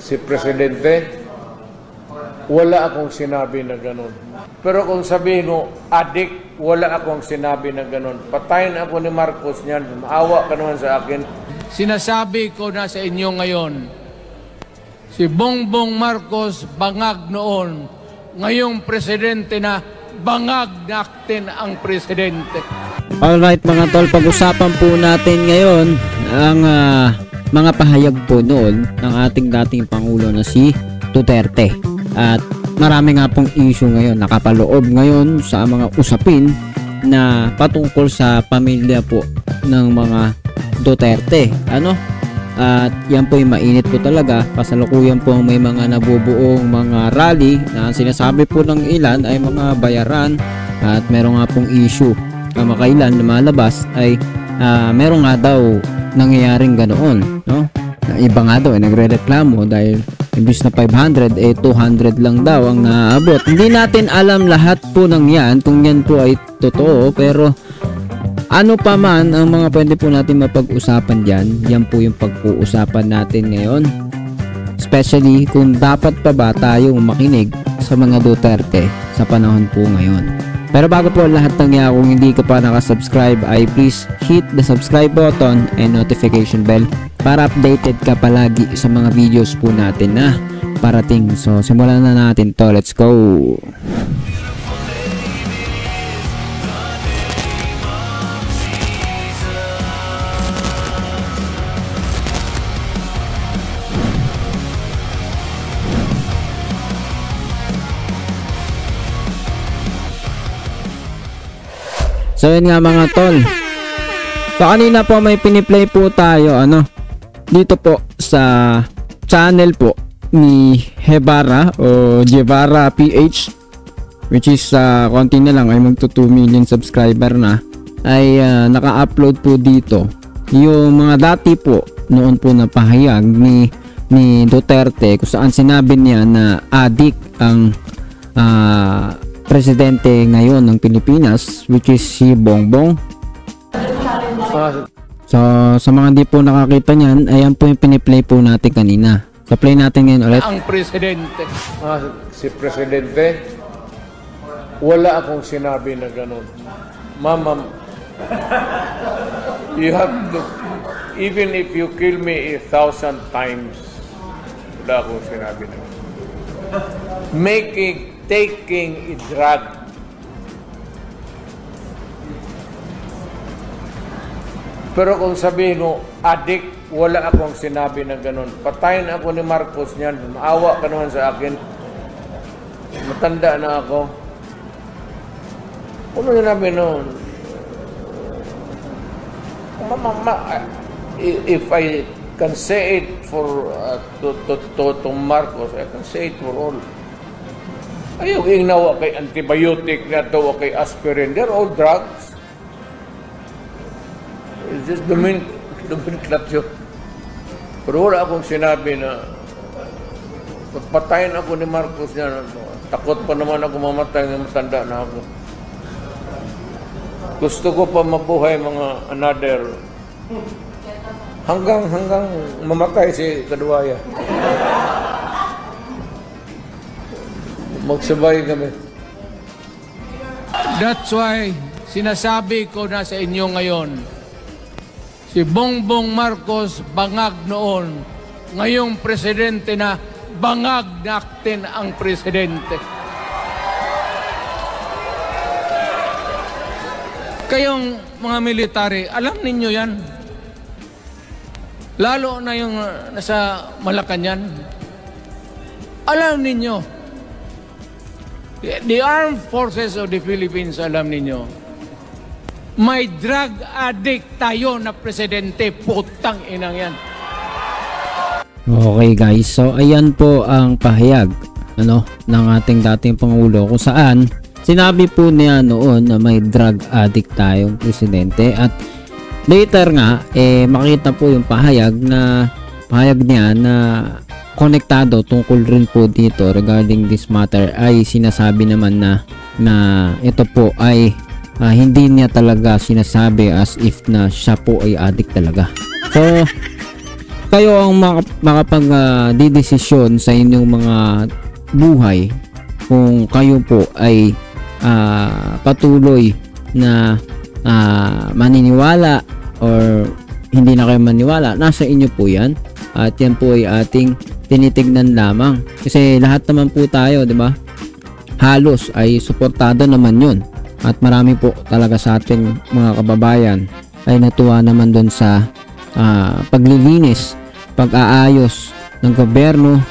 Si Presidente, wala akong sinabi na ganun. Pero kung sabihin mo, adik, wala akong sinabi na ganun. Patayin ako ni Marcos niyan, maawa ka naman sa akin. Sinasabi ko na sa inyo ngayon, si Bongbong Marcos bangag noon, ngayong presidente na, bangag natin ang presidente. Alright mga tol, pag-usapan po natin ngayon ang mga pahayag po noon ng ating dating Pangulo na si Duterte. At marami nga pong issue ngayon, nakapaloob ngayon sa mga usapin na patungkol sa pamilya po ng mga Duterte. At yan po yung mainit po talaga. Kasalukuyan po may mga nabubuong mga rally na sinasabi po ng ilan ay mga bayaran. At meron nga pong issue kamakailan lumalabas ay meron nga daw nangyayaring ganoon, no? Na iba nga daw ay nagre-reklamo dahil imbis na 500 200 lang daw ang naabot. Hindi natin alam lahat po ng yan kung yan po ay totoo, pero ano pa man ang mga pwede po natin mapag-usapan dyan, yan po yung pag-uusapan natin ngayon. Especially kung dapat pa ba tayong makinig sa mga Duterte sa panahon po ngayon. Pero bago po lahat ng yan, kung hindi ka pa nakasubscribe ay please hit the subscribe button and notification bell para updated ka palagi sa mga videos po natin na parating. So simulan na natin to, let's go! So yun nga mga tol. So kanina po may piniplay po tayo dito po sa channel po ni Hebara o Jevara PH, which is konti na lang ay magto 2 million subscriber na, ay naka-upload po dito yung mga dati po noon po na pahayag ni Duterte kung saan sinabi niya na adik ang presidente ngayon ng Pilipinas, which is si Bongbong. So sa mga di po nakakita niyan, ayan po yung piniplay po natin kanina. So play natin ngayon ulit. Ang presidente. Si Presidente, wala akong sinabi na ganun. Mama, you have to, even if you kill me 1,000 times, wala akong sinabi na ganun. Taking a drug. Pero kung sabihin mo, adik, wala akong sinabi na ganun. Patayin ako ni Marcos niyan, maawa ka naman sa akin. Matanda na ako. Ano sinabi noon? If I can say it for to Marcos, I can say it for all. Ayaw ingnawa kay antibiotic na to, kay aspirin. They're all drugs. It's just nomenclature. Pero wala akong sinabi na pagpatayin ako ni Marcos niya. Takot pa naman ako mamatay ng matanda na ako. Gusto ko pa mabuhay mga another hanggang mamatay si Kaduwaya. Magsabay kami. That's why sinasabi ko na sa inyo ngayon, si Bongbong Marcos bangag noon, ngayong presidente na, bangag natin ang presidente. Kayong mga military, alam ninyo yan. Lalo na yung nasa Malacanang. Alam ninyo. The Armed Forces of the Philippines, alam ninyo, may drug addict tayo na presidente, putang inang yan. Okay guys, so ayan po ang pahayag ng ating dating Pangulo kung saan sinabi po niya noon na may drug addict tayong presidente, at later nga makita po yung pahayag niya na konektado tungkol rin po dito regarding this matter. Ay sinasabi naman na ito po ay hindi niya talaga sinasabi as if na siya po ay addict talaga. So kayo ang makapag-didesisyon sa inyong mga buhay kung kayo po ay patuloy na maniniwala or hindi na kayo maniwala. Nasa inyo po yan, at yan po ay ating tinitignan lamang, kasi lahat naman po tayo, di ba, halos ay suportado naman yun, at marami po talaga sa ating mga kababayan ay natuwa naman doon sa paglilinis, pag-aayos ng gobyerno,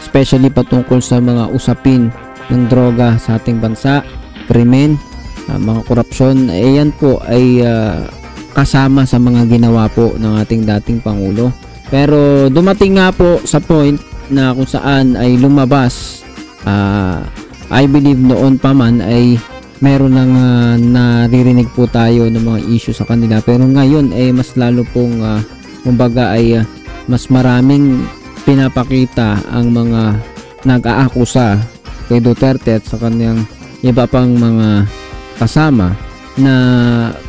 especially patungkol sa mga usapin ng droga sa ating bansa, krimen, mga korupsyon. Yan po ay kasama sa mga ginawa po ng ating dating Pangulo. Pero dumating nga po sa point na kung saan ay lumabas, I believe noon pa man ay meron nang naririnig po tayo ng mga issue sa kanila, pero ngayon ay mas lalo pong kumbaga ay mas maraming pinapakita ang mga nag-aakusa kay Duterte at sa kanyang iba pang mga kasama, na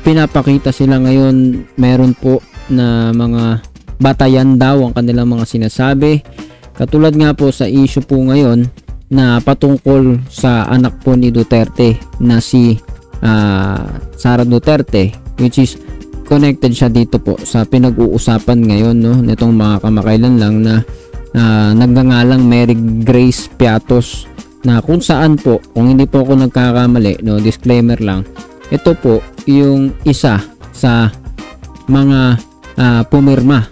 pinapakita sila ngayon meron po na mga batayan daw ang kanilang mga sinasabi, katulad nga po sa issue po ngayon na patungkol sa anak po ni Duterte na si Sara Duterte, which is connected siya dito po sa pinag-uusapan ngayon, no, nitong mga kamakailan lang na nagngangalang Mary Grace Piatos, na kung saan po, kung hindi po ako nagkakamali, no, disclaimer lang, ito po yung isa sa mga pumirma,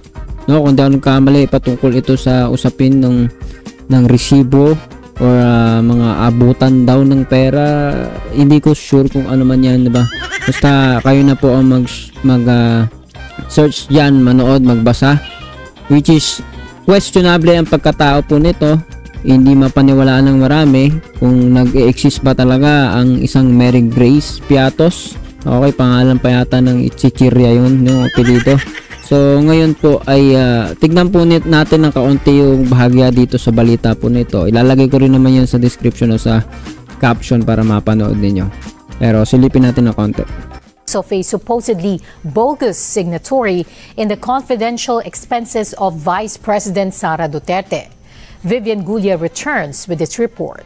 no, kung di ako nagkakamali, patungkol ito sa usapin ng resibo or mga abutan daw ng pera. Hindi ko sure kung ano man yan, diba? Basta kayo na po ang mag search dyan, manood, magbasa, which is questionable ang pagkatao po nito. Hindi mapaniwalaan ng marami kung nag-exist ba talaga ang isang Mary Grace Piatos. Okay, pangalan pa yata ng Ichichirya yun, yung apelido. So ngayon po ay tignan po natin ng kaunti yung bahagya dito sa balita po nito. Ilalagay ko rin naman yan sa description o sa caption para mapanood ninyo. Pero silipin natin ng kaunti. Of a supposedly bogus signatory in the confidential expenses of Vice President Sara Duterte. Vivian Gulia returns with this report.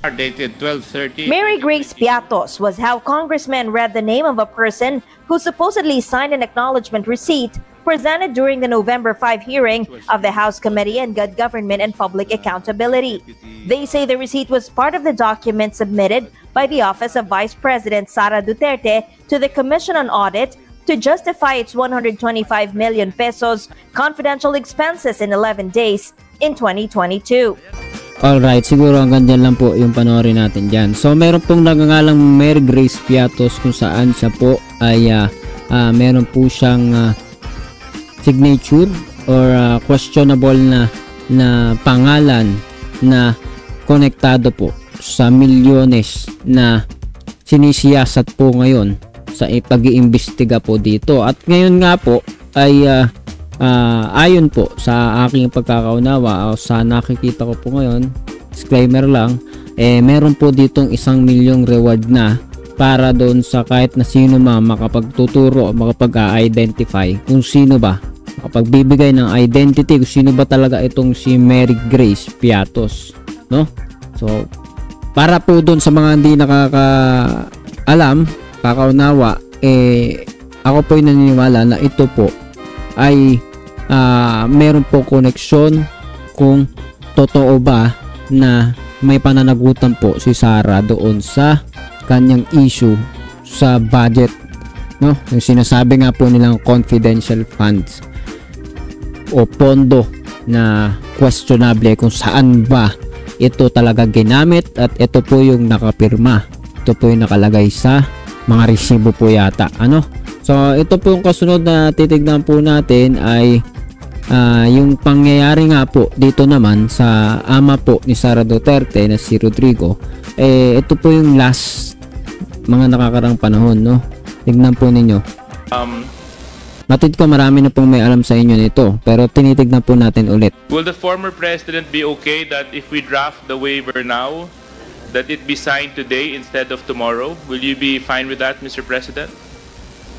Dated 12/30. Mary Grace Piatos was how congressmen read the name of a person who supposedly signed an acknowledgement receipt presented during the November 5 hearing of the House Committee on Good Government and Public Accountability. They say the receipt was part of the document submitted by the Office of Vice President Sara Duterte to the Commission on Audit to justify its 125 million pesos confidential expenses in 11 days in 2022. Alright, siguro hanggang dyan lang po yung panoorin natin dyan. So meron pong nagngangalang Mary Grace Piatos kung saan siya po ay meron po siyang signature or questionable na pangalan na konektado po sa milyones na sinisiyasat po ngayon sa pag-iimbestiga po dito. At ngayon nga po ay ayon po sa aking pagkakaunawa o sa nakikita ko po ngayon, disclaimer lang, meron po ditong 1 milyong reward na para doon sa kahit na sino makapagtuturo, makapag-identify kung sino ba, makapagbibigay ng identity kung sino ba talaga itong si Mary Grace Piatos, no? So para po doon sa mga hindi nakakaalam, kakaunawa, ako po ay naniniwala na ito po ay meron po koneksyon kung totoo ba na may pananagutan po si Sara doon sa kanyang issue sa budget, no? Yung sinasabi nga po nilang confidential funds o pondo na questionable kung saan ba ito talaga ginamit, at ito po yung nakapirma, ito po yung nakalagay sa mga resibo po yata, ano? So ito po yung kasunod na titignan po natin ay yung pangyayari nga po dito naman sa ama po ni Sara Duterte na si Rodrigo. Ito po yung last mga nakakarang panahon, no? Tignan po ninyo. Matid ko marami na pong may alam sa inyo nito, pero tinitignan po natin ulit. Will the former president be okay that if we draft the waiver now, that it be signed today instead of tomorrow? Will you be fine with that, Mr. President?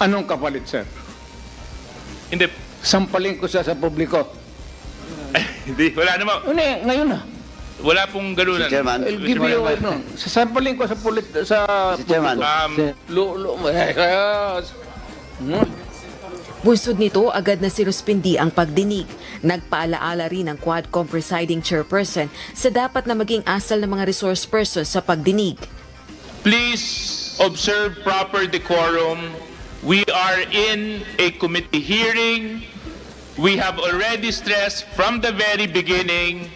Anong kapalit, sir? Hindi. sampalin ko siya sa publiko. Hindi, wala naman. Ngayon na. Wala pong ganunan. Mr. Chairman. I'll give you, sasampalin ko sa Mr. Chairman. Bunsod nito, agad na sinuspindi ang pagdinig. Nagpaalaala rin ang Quadcom presiding chairperson sa dapat na maging asal ng mga resource persons sa pagdinig. Please observe proper decorum. We are in a committee hearing. We have already stressed from the very beginning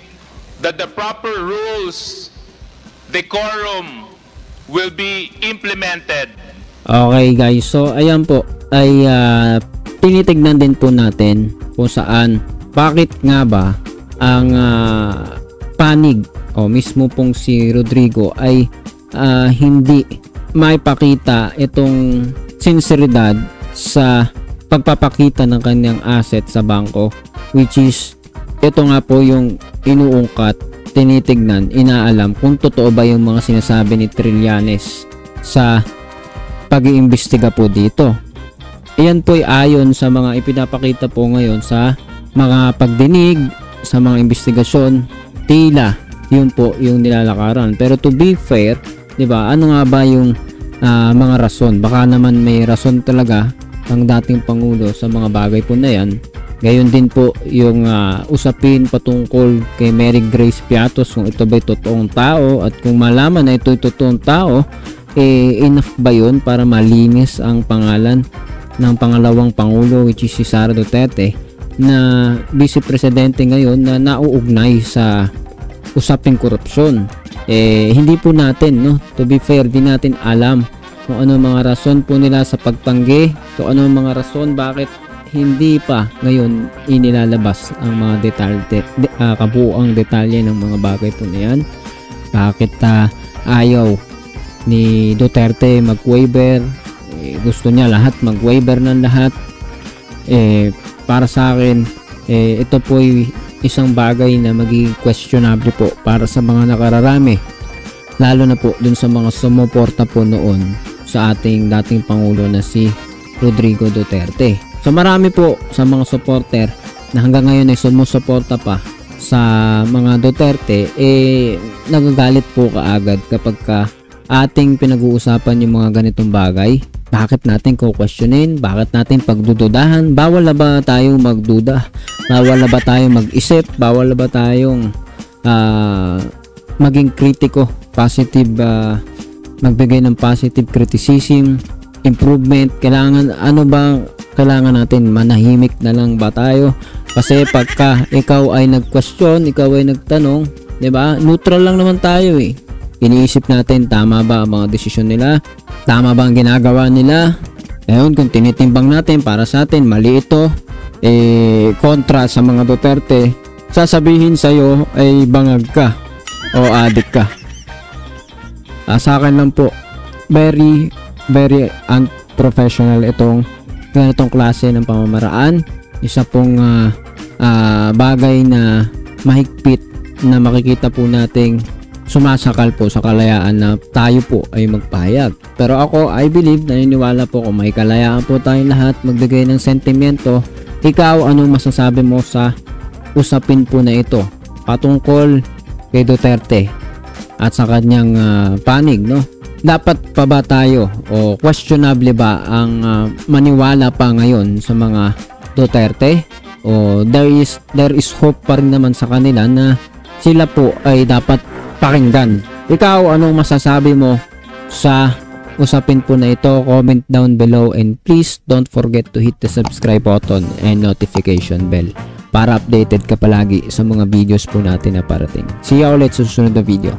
that the proper rules, decorum, will be implemented. Okay guys, so ayan po ay tinitignan din po natin kung saan, bakit nga ba ang panig o mismo pong si Rodrigo ay hindi maipakita itong sinseridad sa pagpapakita ng kanyang asset sa bangko, which is ito nga po yung inuungkat, tinitignan, inaalam kung totoo ba yung mga sinasabi ni Trillanes sa pag-iimbestiga po dito. Iyan po ay ayon sa mga ipinapakita po ngayon sa mga pagdinig, sa mga investigasyon, tila yun po yung nilalakaran. Pero to be fair, di ba, ano nga ba yung mga rason? Baka naman may rason talaga ang dating Pangulo sa mga bagay po na yan. Gayon din po yung usapin patungkol kay Mary Grace Piatos, kung ito ba'y totoong tao, at kung malaman na ito'y totoong tao, enough ba yun para malinis ang pangalan ng pangalawang Pangulo, which is si Sara Duterte, na Vice Presidente ngayon na nauugnay sa usaping korupsyon? Hindi po natin, no, to be fair, di natin alam kung ano mga rason po nila sa pagtanggi, kung ano mga rason bakit hindi pa ngayon inilalabas ang mga kabuuang detalye ng mga bagay po na yan. Bakit ayaw ni Duterte mag-waiver? Gusto niya lahat mag-waiver ng lahat. Para sa akin, ito po ay isang bagay na magiging questionable po para sa mga nakararami, lalo na po dun sa mga sumuporta po noon sa ating dating Pangulo na si Rodrigo Duterte. So marami po sa mga supporter na hanggang ngayon ay sumusuporta pa sa mga Duterte, nagagalit po kaagad kapag ating pinag-uusapan yung mga ganitong bagay. Bakit natin questionin? Bakit natin pagdududahan? Bawal na ba tayong magduda? Bawal na ba tayong mag-isip? Bawal na ba tayong maging kritiko? Positive, magbigay ng positive criticism, improvement? Kailangan natin manahimik na lang ba tayo? Kasi pagka ikaw ay nag-question, ikaw ay nagtanong, 'di ba? Neutral lang naman tayo eh. Iniisip natin, tama ba ang mga desisyon nila? Tama ba ang ginagawa nila? Ngayon, kung tinitimbang natin para sa atin, mali ito, kontra sa mga Duterte, sasabihin sa'yo ay bangag ka o adik ka. Sa akin lang po, very, very unprofessional itong ganitong klase ng pamamaraan. Isa pong bagay na mahigpit na makikita po nating sumasakal po sa kalayaan na tayo po ay magpahayag. Pero ako, I believe, naniniwala po kung may kalayaan po tayong lahat magbigay ng sentimiento. Ikaw, anong masasabi mo sa usapin po na ito patungkol kay Duterte at sa kanyang panig, no? Dapat pa ba tayo o questionable ba ang maniwala pa ngayon sa mga Duterte? O there is hope pa rin naman sa kanila na sila po ay dapat pakinggan. Ikaw, anong masasabi mo sa usapin po na ito? Comment down below and please don't forget to hit the subscribe button and notification bell para updated ka palagi sa mga videos po natin na parating. See you ulit sa susunod na video.